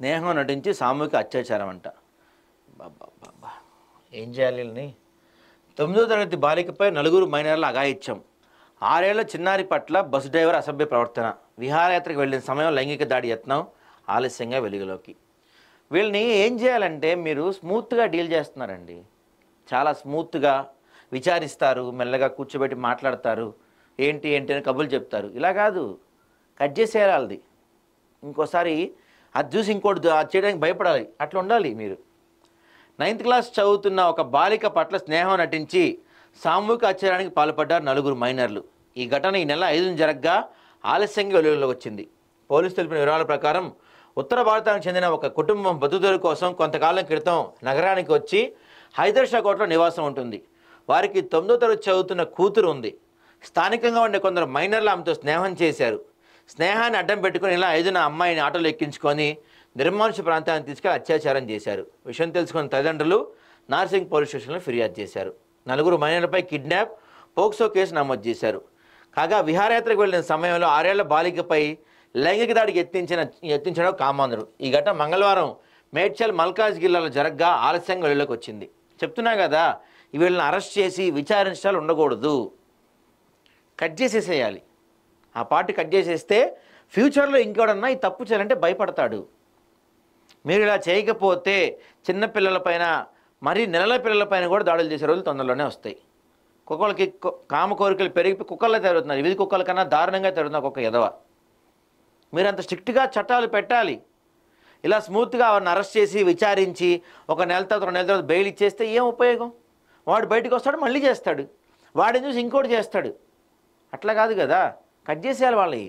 స్నేహం నటించి సామూహిక అత్యాచారం అంట. బాబా ఏం చేయాలి వీళ్ళని? 9వ తరగతి బాలికపై 4 మైనర్ల అఘాయిత్యం. 6 ఏళ్ల చిన్నారి పట్ల బస్సు డ్రైవర్ అసభ్య ప్రవర్తన. విహారయాత్రకు వెళ్ళిన సమయం లైంగిక దాడి యత్నం ఆలస్యంగా వెలుగులోకి. వీళ్ళని ఏం చేయాలంటే మీరు స్మూత్గా డీల్ చేస్తున్నారండి. చాలా స్మూత్గా విచారిస్తారు, మెల్లగా కూర్చోబెట్టి మాట్లాడతారు, ఏంటి ఏంటి అని కబుర్లు చెప్తారు. ఇలా కాదు, కట్ చేసేయాలి వాళ్ళది. ఇంకోసారి అది చూసి ఇంకోటి అది చేయడానికి భయపడాలి. అట్లా ఉండాలి మీరు. 9th క్లాస్ చదువుతున్న ఒక బాలిక పట్ల స్నేహం నటించి సామూహిక అత్యాచారానికి పాల్పడ్డారు 4 మైనర్లు. ఈ ఘటన ఈ నెల 5న జరగ్గా ఆలస్యంగా వెలుగులోకి వచ్చింది. పోలీసు తెలిపిన వివరాల ప్రకారం ఉత్తర భారతానికి చెందిన ఒక కుటుంబం బతుకుదెరువు కోసం కొంతకాలం క్రితం నగరానికి వచ్చి హైదర్ కోటలో నివాసం ఉంటుంది. వారికి 9వ తరగతి చదువుతున్న కూతురు ఉంది. స్థానికంగా ఉండే కొందరు మైనర్లు ఆమెతో స్నేహం చేశారు. స్నేహాన్ని అడ్డం పెట్టుకుని ఇలా 5న అమ్మాయిని ఆటోలో ఎక్కించుకొని నిర్మానుష ప్రాంతానికి తీసుకెళ్లి అత్యాచారం చేశారు. విషయం తెలుసుకున్న తల్లిదండ్రులు నార్సింగ్ పోలీస్ స్టేషన్లో ఫిర్యాదు చేశారు. 4 మైనర్లపై కిడ్నాప్, పోక్సో కేసు నమోదు చేశారు. కాగా విహారయాత్రకు వెళ్లిన సమయంలో 6 ఏళ్ల బాలికపై లైంగిక దాడికి యత్నించడం కామాంధుడు. ఈ ఘటన మంగళవారం మేడ్చల్ మల్కాజ్గిరిలో జరగ్గా ఆలస్యంగా వెలుగులోకి వచ్చింది. చెప్తున్నా కదా, వీళ్ళని అరెస్ట్ చేసి విచారించాలి ఉండకూడదు, కట్ చేసేసేయాలి. ఆ పార్టీ కట్ చేసేస్తే ఫ్యూచర్లో ఇంకోడన్నా ఈ తప్పు చేయాలంటే భయపడతాడు. మీరు ఇలా చేయకపోతే చిన్నపిల్లలపైన, మరీ నెలల పిల్లలపైన కూడా దాడులు చేసే రోజులు తొందరలోనే వస్తాయి. కుక్కలకి కామ కోరికలు పెరిగి కుక్కల్లో తయారవుతున్నారు. వీధి కుక్కల కన్నా దారుణంగా తయారుతున్నారు ఒక్కొక్క ఎదవ. మీరు అంత స్ట్రిక్ట్గా చట్టాలు పెట్టాలి. ఇలా స్మూత్గా వారిని అరెస్ట్ చేసి విచారించి 1 నెల తర్వాత 2 నెలల తర్వాత బెయిల్ ఇచ్చేస్తే ఏం ఉపయోగం? వాడు బయటకు వస్తాడు, మళ్ళీ చేస్తాడు, వాడిని చూసి ఇంకోటి చేస్తాడు. అట్లా కాదు కదా, కట్ చేసేయాలి వాళ్ళవి.